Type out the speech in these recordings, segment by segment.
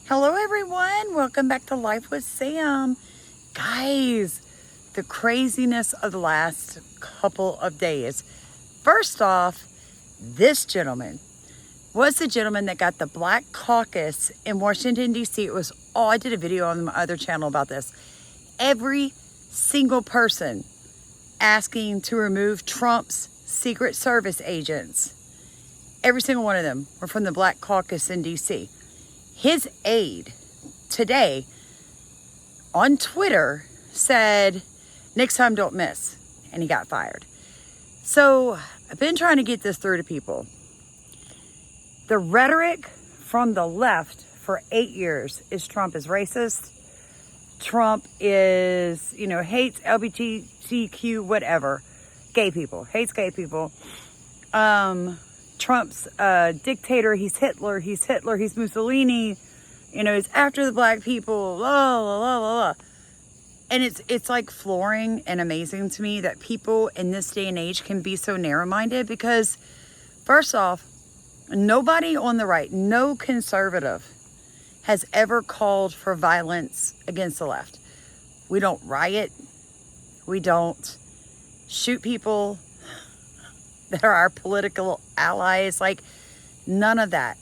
Hello everyone, welcome back to Life with Sam. Guys, the craziness of the last couple of days. First off, this gentleman was the gentleman that got the Black Caucus in Washington, D.C. I did a video on my other channel about this. Every single person asking to remove Trump's Secret Service agents, every single one of them were from the Black Caucus in D.C. His aide today on Twitter said, next time don't miss, and he got fired. So I've been trying to get this through to people. The rhetoric from the left for 8 years is Trump is racist. Trump is, hates LGBTQ, whatever, gay people, hates gay people. Trump's a dictator, he's Hitler, he's Mussolini, he's after the black people, blah, blah, blah, blah. And it's like flooring and amazing to me that people in this day and age can be so narrow-minded because, first off, nobody on the right, no conservative, has ever called for violence against the left. We don't riot. We don't shoot people that are our political allies. Like, none of that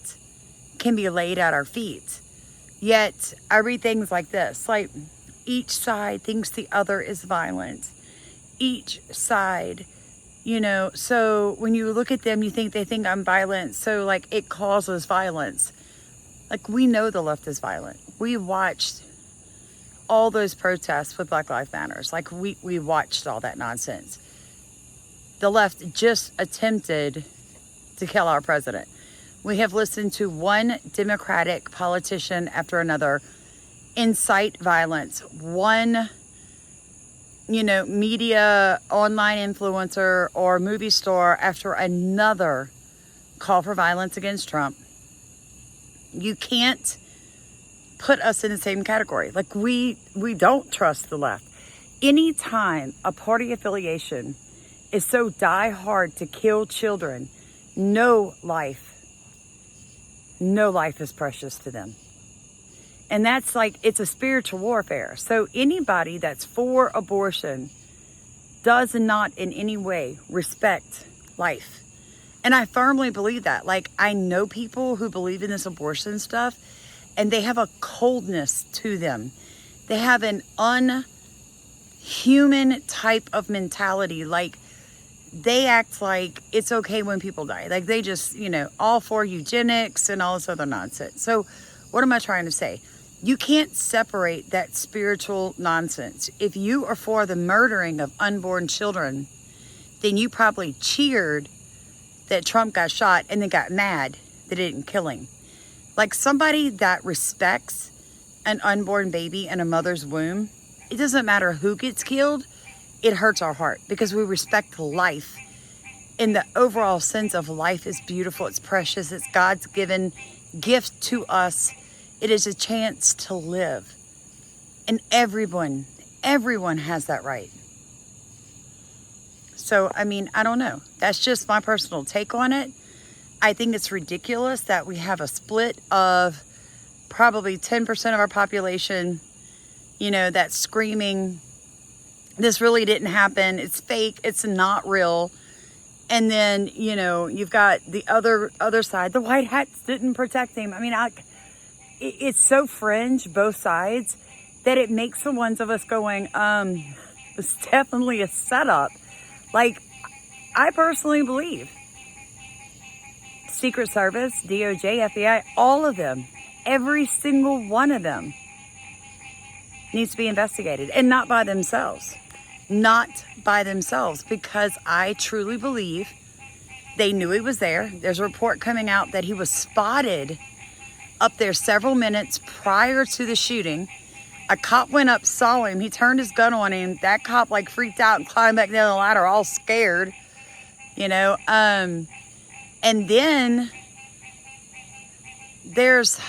can be laid at our feet. Yet, I read things like this, like, each side thinks the other is violent. Each side, so when you look at them, you think they think I'm violent, so, like, it causes violence. Like, we know the left is violent. We watched all those protests with Black Lives Matters. Like, we watched all that nonsense. The left just attempted to kill our president. We have listened to one Democratic politician after another incite violence. One, media, online influencer, or movie star after another call for violence against Trump. You can't put us in the same category. Like, we don't trust the left. Anytime a party affiliation is so die hard to kill children, no life is precious to them. And that's like, it's a spiritual warfare. So anybody that's for abortion does not in any way respect life. And I firmly believe that. Like, I know people who believe in this abortion stuff, and they have a coldness to them. They have an unhuman type of mentality. Like, they act like it's okay when people die. Like, they just, all for eugenics and all this other nonsense. So what am I trying to say? You can't separate that spiritual nonsense. If you are for the murdering of unborn children, then you probably cheered that Trump got shot and then got mad that it didn't kill him. Like, somebody that respects an unborn baby in a mother's womb, it doesn't matter who gets killed, it hurts our heart because we respect life. And the overall sense of life is beautiful, it's precious, it's God's given gift to us. It is a chance to live. And everyone has that right. So, I don't know. That's just my personal take on it. I think it's ridiculous that we have a split of probably 10% of our population, that's screaming, this really didn't happen, it's fake, it's not real. And then, you've got the other side, the white hats didn't protect him. It's so fringe, both sides, that it makes the ones of us going, it's definitely a setup. Like, I personally believe Secret Service, DOJ, FBI, all of them, every single one of them needs to be investigated, and not by themselves. Not by themselves, because I truly believe they knew he was there. There's a report coming out that he was spotted up there several minutes prior to the shooting. A cop went up, saw him, he turned his gun on him. That cop freaked out and climbed back down the ladder all scared, and then there's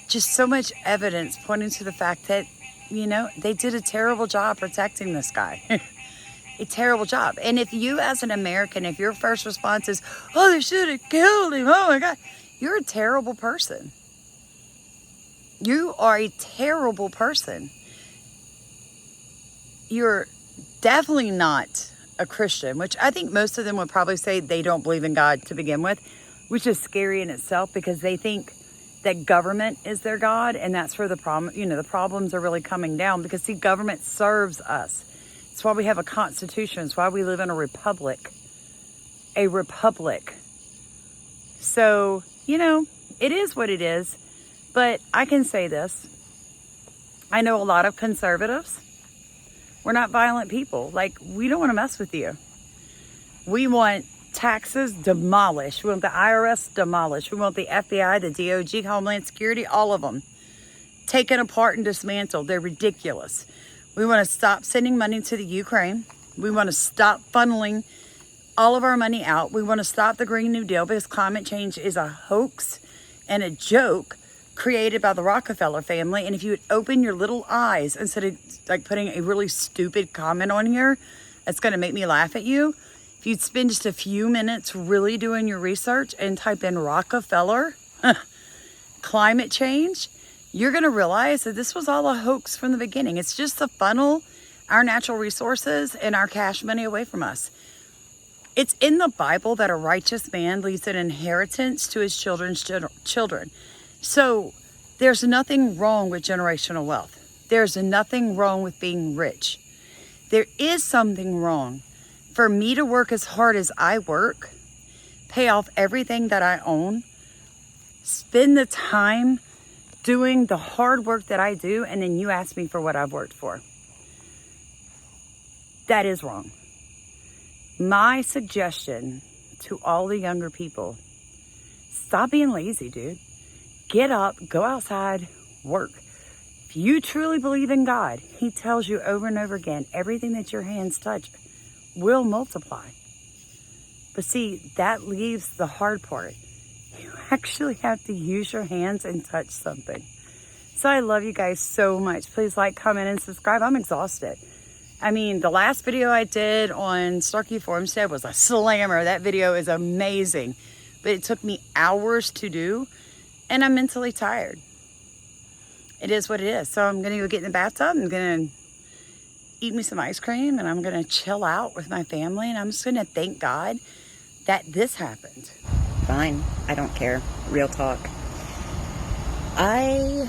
just so much evidence pointing to the fact that, they did a terrible job protecting this guy. A terrible job. And if you as an American, if your first response is, oh, they should have killed him, oh my God, you're a terrible person. You are a terrible person. You're definitely not a Christian, which I think most of them would probably say they don't believe in God to begin with, which is scary in itself because they think that government is their God, and that's where the problem, the problems are really coming down because, see, government serves us. It's why we have a constitution. It's why we live in a republic. A republic. So, it is what it is. But I can say this. I know a lot of conservatives. We're not violent people. Like, we don't want to mess with you. We want taxes demolished. We want the IRS demolished. We want the FBI, the DOJ, Homeland Security, all of them taken apart and dismantled. They're ridiculous. We want to stop sending money to the Ukraine. We want to stop funneling all of our money out. We want to stop the Green New Deal because climate change is a hoax and a joke created by the Rockefeller family. And if you would open your little eyes instead of like putting a really stupid comment on here that's going to make me laugh at you, if you'd spend just a few minutes really doing your research and type in Rockefeller, climate change, you're going to realize that this was all a hoax from the beginning. It's just to funnel our natural resources and our cash money away from us. It's in the Bible that a righteous man leaves an inheritance to his children's children. So there's nothing wrong with generational wealth. There's nothing wrong with being rich. There is something wrong for me to work as hard as I work, pay off everything that I own, spend the time doing the hard work that I do, and then you ask me for what I've worked for. That is wrong. My suggestion to all the younger people, stop being lazy, dude. Get up, go outside, work. If you truly believe in God, He tells you over and over again, everything that your hands touch will multiply. But see, that leaves the hard part. You actually have to use your hands and touch something. So I love you guys so much. Please like, comment, and subscribe. I'm exhausted. I mean, the last video I did on Starkey Farmstead was a slammer. That video is amazing. But it took me hours to do, and I'm mentally tired. It is what it is. So I'm going to go get in the bathtub. I'm going to eat me some ice cream, and I'm going to chill out with my family, and I'm just going to thank God that this happened. Fine. I don't care. Real talk. I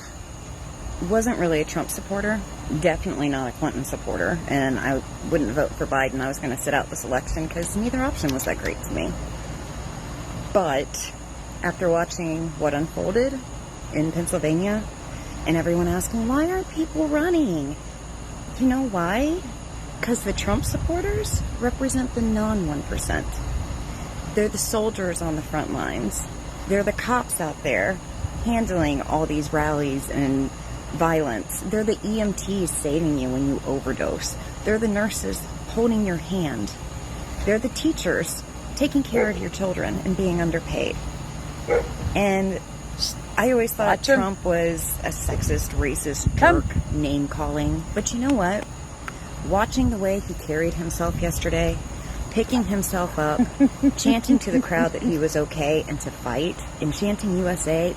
wasn't really a Trump supporter. Definitely not a Clinton supporter. And I wouldn't vote for Biden. I was going to sit out this election because neither option was that great to me. But after watching what unfolded in Pennsylvania and everyone asking, why aren't people running? You know why? Because the Trump supporters represent the non-1%. They're the soldiers on the front lines. They're the cops out there handling all these rallies and violence. They're the EMTs saving you when you overdose. They're the nurses holding your hand. They're the teachers taking care of your children and being underpaid. And I always thought Trump was a sexist, racist, jerk, name-calling. But you know what? Watching the way he carried himself yesterday, picking himself up, chanting to the crowd that he was okay and to fight, and chanting USA,